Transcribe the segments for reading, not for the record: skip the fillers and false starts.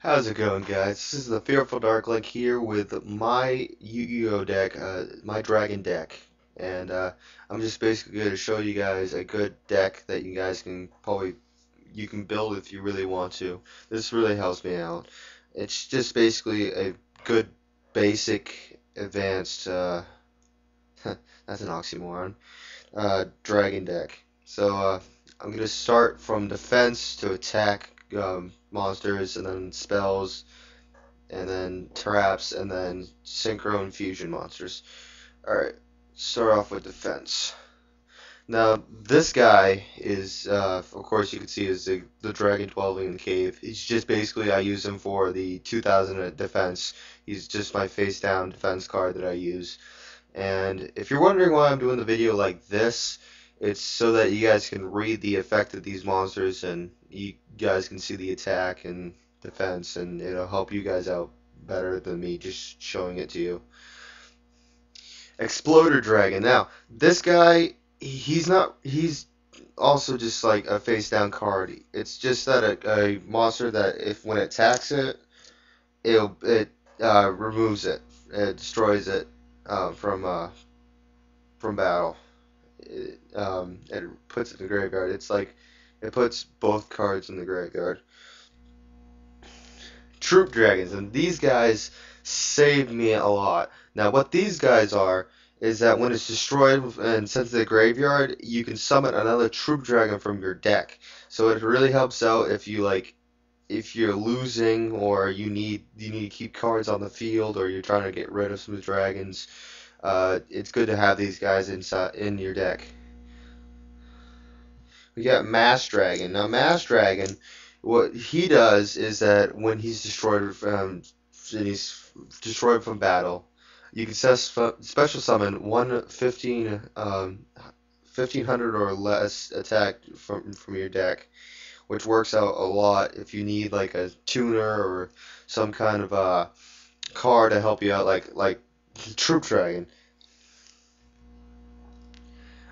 How's it going, guys? This is the Fearful Darklink here with my Yu-Gi-Oh deck, my Dragon deck, and I'm just basically going to show you guys a good deck that you guys can probably build if you really want to. This really helps me out. It's just basically a good basic advanced that's an oxymoron dragon deck. I'm going to start from defense to attack monsters, and then spells, and then traps, and then synchro and fusion monsters. Alright, start off with defense. Now, this guy is, of course, you can see is the dragon dwelling in the cave. He's just basically, I use him for the 2000 defense. He's just my face down defense card that I use. And if you're wondering why I'm doing the video like this, it's so that you guys can read the effect of these monsters and you guys can see the attack and defense, and it'll help you guys out better than me just showing it to you. Exploder Dragon. Now, this guy, he's also just like a face down card. It's just that a monster that when it attacks it, it removes it. It destroys it from battle. It puts it in the graveyard. It's like it puts both cards in the graveyard. Troop dragons, and these guys saved me a lot. Now, what these guys are is that when it's destroyed and sent to the graveyard, you can summon another troop dragon from your deck. So it really helps out if you're losing, or you need to keep cards on the field, or you're trying to get rid of some dragons. It's good to have these guys in your deck. We got Mass Dragon. Now, Mass Dragon, what he does is that when he's destroyed from battle, you can special summon one 1500 or less attack from your deck, which works out a lot if you need like a tuner or some kind of card to help you out, like Troop Dragon.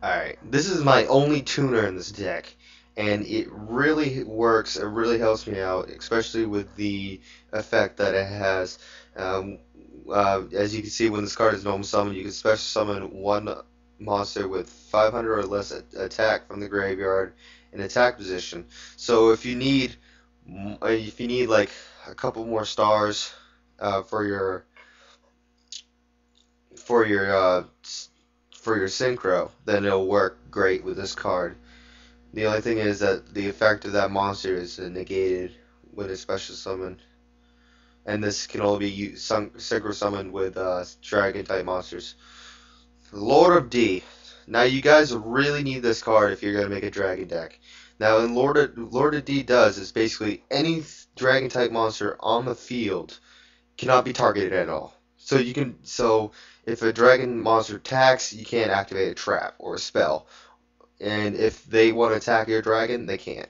Alright, this is my only tuner in this deck, and it really works, it really helps me out, especially with the effect that it has. As you can see, when this card is normal summon, you can special summon one monster with 500 or less attack from the graveyard in attack position. So if you need like a couple more stars for your for your uh, for your synchro, then it'll work great with this card. The only thing is that the effect of that monster is negated when it's special summoned, and this can only be synchro summoned with dragon type monsters. Lord of D. Now you guys really need this card if you're gonna make a dragon deck. Now, in Lord of D does is basically any dragon type monster on the field cannot be targeted at all. So if a dragon monster attacks, you can't activate a trap or a spell. And if they want to attack your dragon, they can't.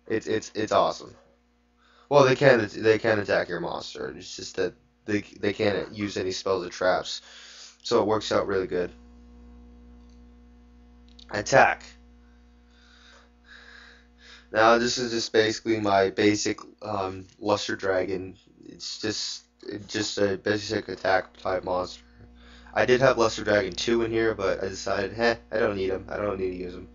It's awesome. Well, they can attack your monster. It's just that they can't use any spells or traps. So it works out really good. Attack. Now, this is just basically my basic Luster Dragon. It's just a basic attack type monster. I did have Luster Dragon 2 in here, but I decided, I don't need him. I don't need to use him.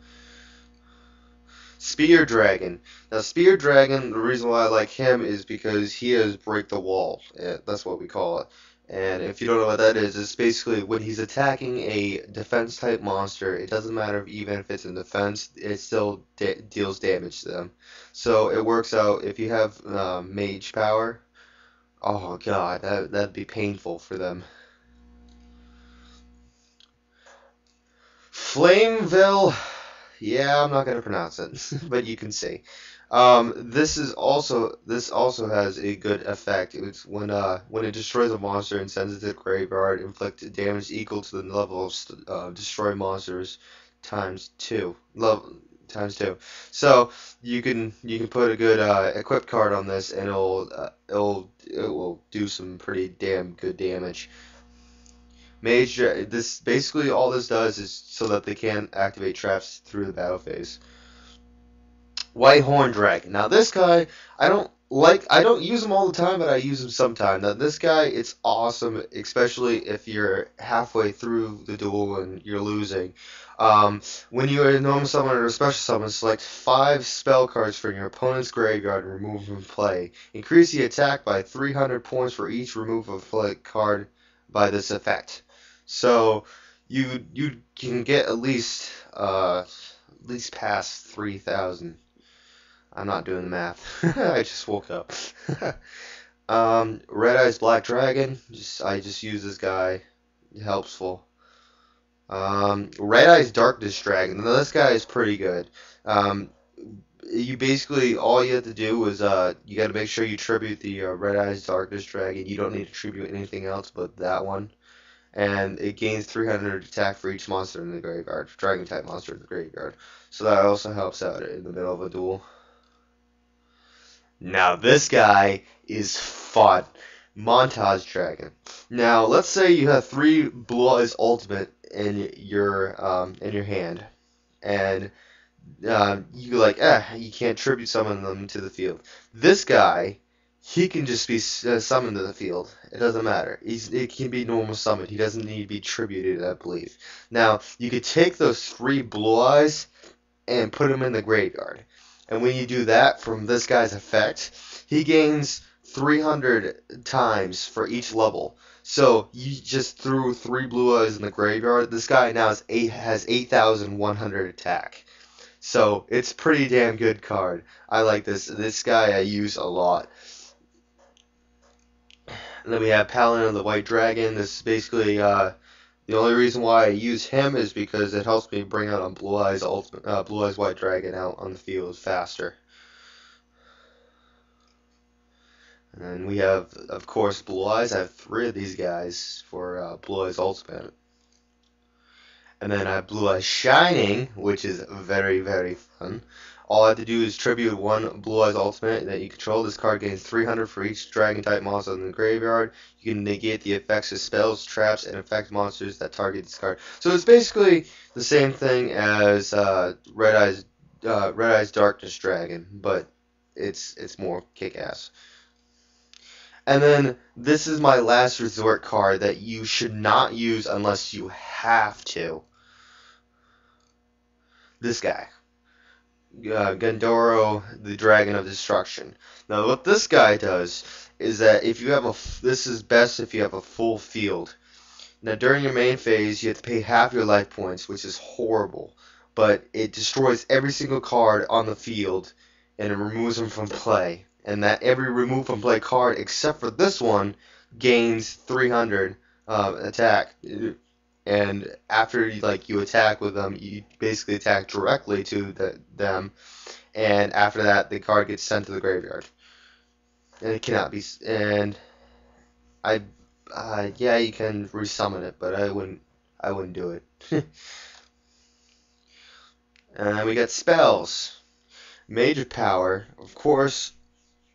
Spear Dragon. Now, Spear Dragon, the reason why I like him is because he has Break the Wall. That's what we call it. And if you don't know what that is, it's basically when he's attacking a defense type monster, it doesn't matter even if it's in defense, it still deals damage to them. So it works out if you have mage power. Oh god, that'd be painful for them. Flameville. Yeah, I'm not gonna pronounce it, but you can see. This also has a good effect. It's when it destroys a monster and sends it to the graveyard, inflict damage equal to the level of destroy monsters times two. Times two. So you can put a good equipped card on this, and it will do some pretty damn good damage. This basically all this does is so that they can activate traps through the battle phase. White Horn Dragon. Now this guy, I don't use him all the time, but I use him sometime. Now this guy, it's awesome, especially if you're halfway through the duel and you're losing. When you are a normal summon or a special summon, select 5 spell cards from your opponent's graveyard and remove from play. Increase the attack by 300 points for each remove of play card by this effect. So you can get at least past 3,000. I'm not doing the math. I just woke up. Red Eyes Black Dragon. I just use this guy. Helpful. Red Eyes Darkness Dragon. Now this guy is pretty good. You basically all you have to do is you got to make sure you tribute the Red Eyes Darkness Dragon. You don't need to tribute anything else but that one. And it gains 300 attack for each monster in the graveyard, Dragon type monster in the graveyard. So that also helps out in the middle of a duel. Now this guy is fun. Montage Dragon. Now let's say you have 3 Blue Eyes Ultimate in your hand, and you like you can't tribute summon them to the field. This guy, he can just be summoned to the field. It doesn't matter. It can be normal summoned. He doesn't need to be tributed, I believe. Now you could take those 3 Blue Eyes and put them in the graveyard. And when you do that from this guy's effect, he gains 300 times for each level. So you just threw 3 Blue Eyes in the graveyard. This guy now has 8,100 attack. So it's pretty damn good card. I like this. This guy I use a lot. And then we have Paladin of the White Dragon. This is basically the only reason why I use him is because it helps me bring out a Blue Eyes White Dragon out on the field faster. And we have, of course, Blue Eyes. I have 3 of these guys for Blue Eyes Ultimate. And then I have Blue Eyes Shining, which is very, very fun. All I have to do is tribute 1 Blue Eyes Ultimate that you control. This card gains 300 for each Dragon type monster in the graveyard. You can negate the effects of spells, traps, and effect monsters that target this card. So it's basically the same thing as Red Eyes Darkness Dragon, but it's more kick-ass. And then this is my last resort card that you should not use unless you have to. This guy. Gandoro, the Dragon of Destruction. Now, what this guy does is that if you have this is best if you have a full field. Now, during your main phase, you have to pay half your life points, which is horrible. But it destroys every single card on the field, and it removes them from play. And that every remove from play card, except for this one, gains 300 attack. And after you attack with them, you basically attack directly to them, and after that, the card gets sent to the graveyard, and it cannot be. And yeah, you can resummon it, but I wouldn't do it. And we got spells, Major Power, of course.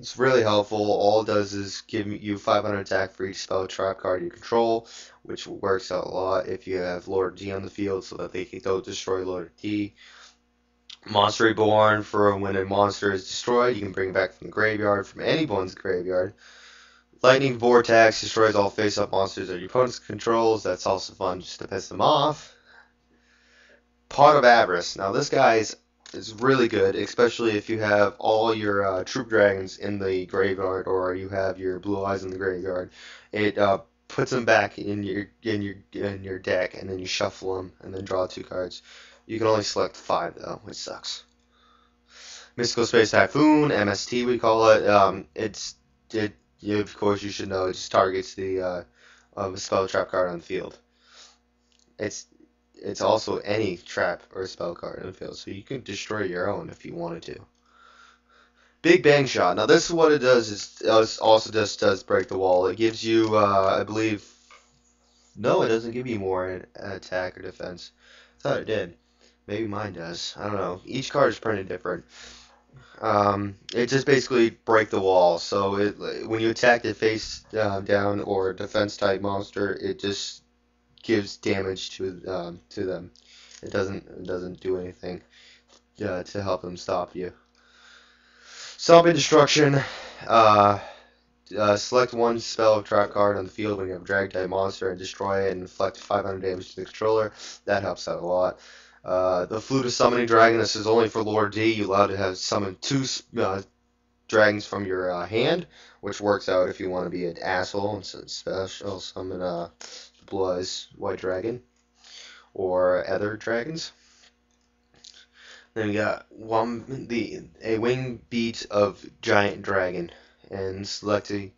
It's really helpful. All it does is give you 500 attack for each spell trap card you control, which works out a lot if you have Lord D on the field so that they don't destroy Lord D. Monster Reborn, for when a monster is destroyed, you can bring it back from the graveyard, from anyone's graveyard. Lightning Vortex destroys all face-up monsters that your opponent controls. That's also fun just to piss them off. Pot of Avarice. Now this guy is really good, especially if you have all your troop dragons in the graveyard or you have your Blue Eyes in the graveyard. It puts them back in your deck, and then you shuffle them and then draw 2 cards. You can only select 5 though, which sucks. Mystical Space Typhoon, MST we call it. Of course you should know it just targets the spell trap card on the field. It's also any trap or spell card in the field, so you can destroy your own if you wanted to. Big Bang Shot. Now this is what it does. It also just does break the wall. It gives you, I believe, no, it doesn't give you more attack or defense. I thought it did. Maybe mine does. I don't know. Each card is printed different. It just basically break the wall. So when you attack the face down or defense type monster, it just gives damage to them. It doesn't do anything to help them stop you. Stopping destruction. Uh, Select one spell or trap card on the field when you have a drag type monster and destroy it and inflict 500 damage to the controller. That helps out a lot. The Flute of Summoning Dragon. This is only for Lord D. You're allowed to have summon two dragons from your hand, which works out if you want to be an asshole and special summon Blue Eyes White Dragon or other dragons. Then we got a wing beat of Giant Dragon, and select a.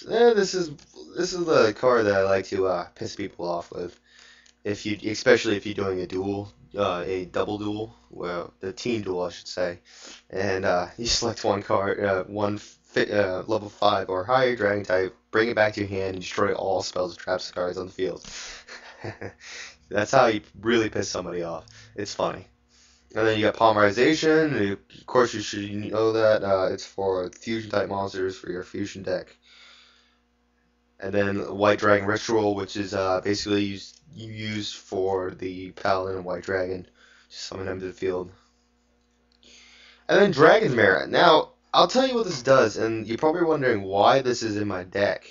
This is the card that I like to piss people off with. If you, especially if you're doing a duel, a double duel, well, the team duel, I should say, and you select one card, level 5 or higher dragon type, bring it back to your hand, and destroy all spells, traps, and cards on the field. That's how you really piss somebody off. It's funny. And then you got polymerization. Of course, you should know that it's for fusion type monsters for your fusion deck. And then White Dragon Ritual, which is basically used for the Paladin and White Dragon. Just summon them to the field. And then Dragon's Merit. Now, I'll tell you what this does, and you're probably wondering why this is in my deck.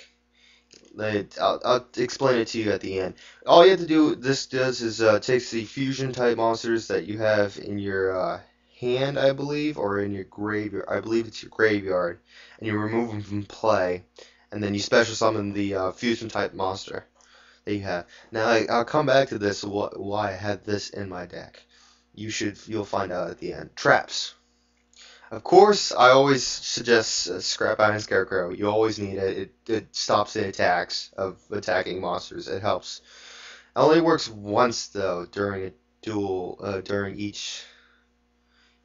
I'll explain it to you at the end. All you have to do, this does, is takes the fusion type monsters that you have in your hand, I believe, or in your graveyard. I believe it's your graveyard, and you remove them from play, and then you special summon the fusion type monster that you have. Now, I'll come back to this, why I had this in my deck. You'll find out at the end. Traps. Of course, I always suggest Scrap Iron Scarecrow. You always need it. It stops the attacks of attacking monsters. It helps. It only works once though during a duel, during each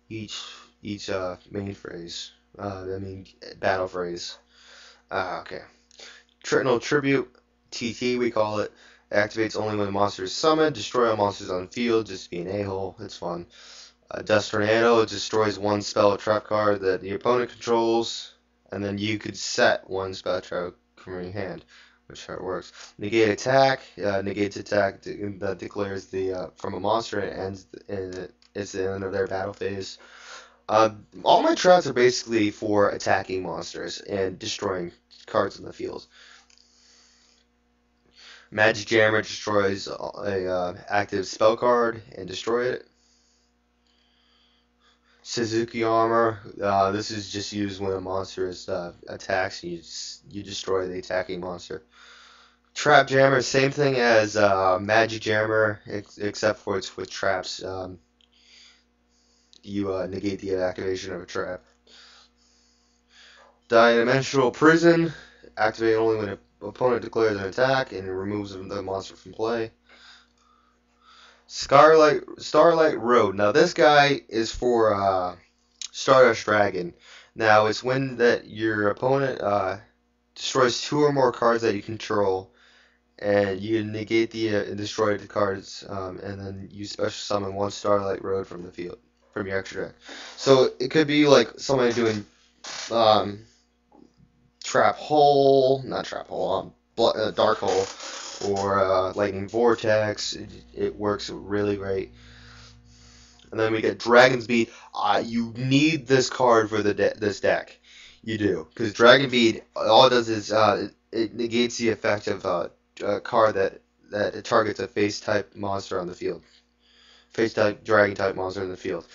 main phrase. Battle phrase. Okay. Tribute, TT we call it. Activates only when the monster is summoned. Destroy all monsters on the field. Just be an a-hole. It's fun. Dust Tornado destroys one spell or trap card that the opponent controls, and then you could set one spell trap from your hand, which how it works. Negate attack, negates attack that declares the from a monster and ends it's the end of their battle phase. All my traps are basically for attacking monsters and destroying cards in the field. Magic Jammer destroys a active spell card and destroy it. Suzuki Armor, this is just used when a monster is attacks and you destroy the attacking monster. Trap Jammer, same thing as Magic Jammer, except for it's with traps. You negate the activation of a trap. Dimensional Prison, activate only when an opponent declares an attack and removes the monster from play. Starlight Road. Now this guy is for Stardust Dragon. Now it's when that your opponent destroys 2 or more cards that you control, and you negate the destroyed cards, and then you special summon one Starlight Road from the field from your extra deck. So it could be like somebody doing Trap Hole, not Trap Hole, Dark Hole, or Lightning Vortex. It works really great. And then we get Dragon's Bead. You need this card for this deck. You do, because Dragon Bead, all it does is it negates the effect of a card that it targets a face type monster on the field. Face type dragon type monster in the field.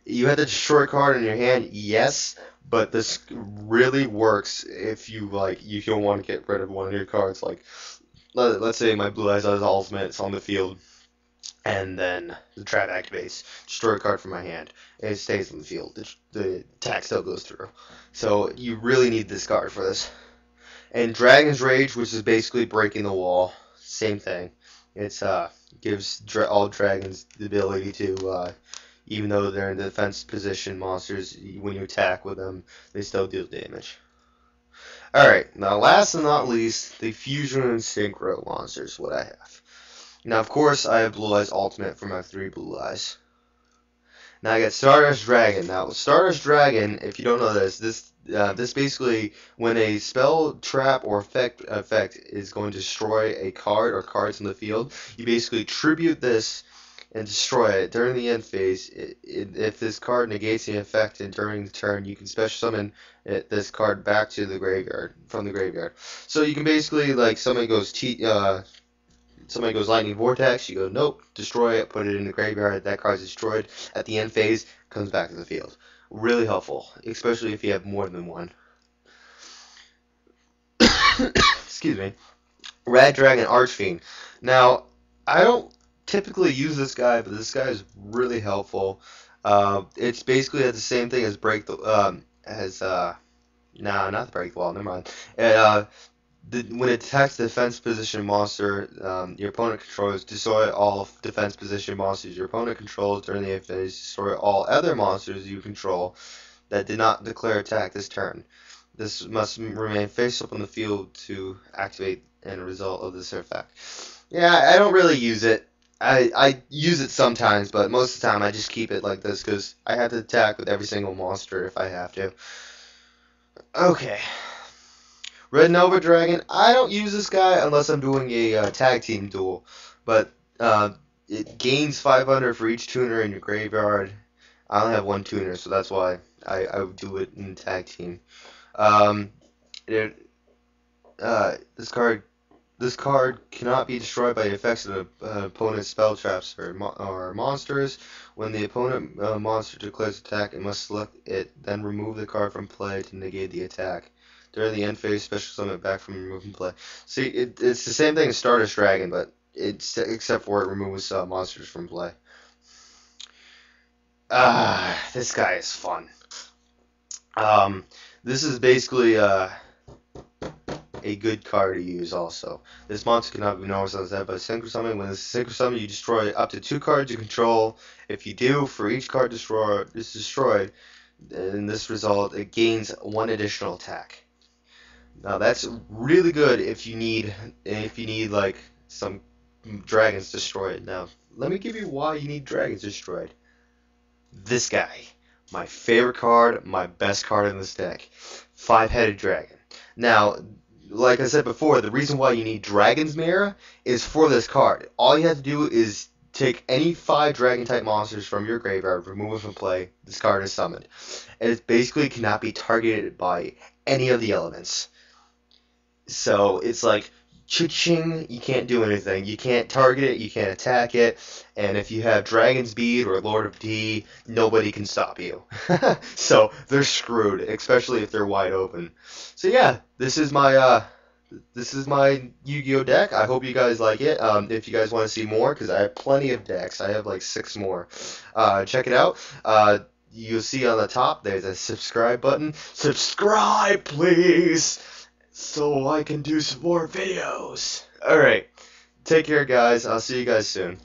You have to destroy a card in your hand, yes, but this really works if you don't want to get rid of one of your cards. Like, let's say my Blue Eyes Ultimate is on the field, and then the trap activates, destroy a card from my hand, and it stays on the field. The attack still goes through. So you really need this card for this. And Dragon's Rage, which is basically breaking the wall, same thing. It's gives all dragons the ability to, even though they're in the defense position, monsters, when you attack with them, they still deal damage. Alright, now last and not least, the Fusion and Synchro monsters, what I have. Now, of course, I have Blue Eyes Ultimate for my 3 Blue Eyes. Now I got Stardust Dragon. Now, Stardust Dragon, if you don't know this basically, when a spell, trap, or effect is going to destroy a card or cards in the field, you basically tribute this and destroy it during the end phase. If this card negates the effect and during the turn, you can special summon this card back to the graveyard from the graveyard. So you can basically like somebody goes Lightning Vortex, you go nope, destroy it, put it in the graveyard. That card's destroyed at the end phase, comes back to the field. Really helpful, especially if you have more than one. Excuse me. Red Dragon Archfiend. Now, I don't typically use this guy, but this guy is really helpful. It's basically the same thing as break the not the break the wall. Never mind. When it attacks the defense position monster, your opponent controls, destroy all defense position monsters your opponent controls during the phase. Destroy all other monsters you control that did not declare attack this turn. This must remain face up on the field to activate and result of this effect. Yeah, I don't really use it. I use it sometimes, but most of the time I just keep it like this because I have to attack with every single monster if I have to. Okay. Red Nova Dragon. I don't use this guy unless I'm doing a tag team duel, but it gains 500 for each tuner in your graveyard. I only have one tuner, so that's why I would do it in tag team. Um, it, this card cannot be destroyed by the effects of the opponent's spell traps or monsters. When the opponent monster declares attack, it must select it, then remove the card from play to negate the attack. During the end phase, special summon it back from removing play. See, it's the same thing as Stardust Dragon, but except for it removes monsters from play. This guy is fun. This is basically a good card to use also. This monster cannot be normally summoned by synchro summon. When it's synchro summon, you destroy up to 2 cards you control. If you do, for each card is destroyed, in this result, it gains 1 additional attack. Now that's really good if you need like some dragons destroyed. Now let me give you why you need dragons destroyed. This guy, my favorite card, my best card in this deck, 5-headed dragon. Now, like I said before, the reason why you need Dragon's Mirror is for this card. All you have to do is take any 5 dragon type monsters from your graveyard, remove them from play. This card is summoned, and it basically cannot be targeted by any of the elements. So it's like cha-ching, you can't do anything. You can't target it, you can't attack it, and if you have Dragon's Bead or Lord of D, nobody can stop you. So they're screwed, especially if they're wide open. So yeah, this is my Yu-Gi-Oh deck. I hope you guys like it. If you guys want to see more, because I have plenty of decks, I have like 6 more. Check it out. You'll see on the top there's a subscribe button. Subscribe, please! So I can do some more videos. Alright, take care guys, I'll see you guys soon.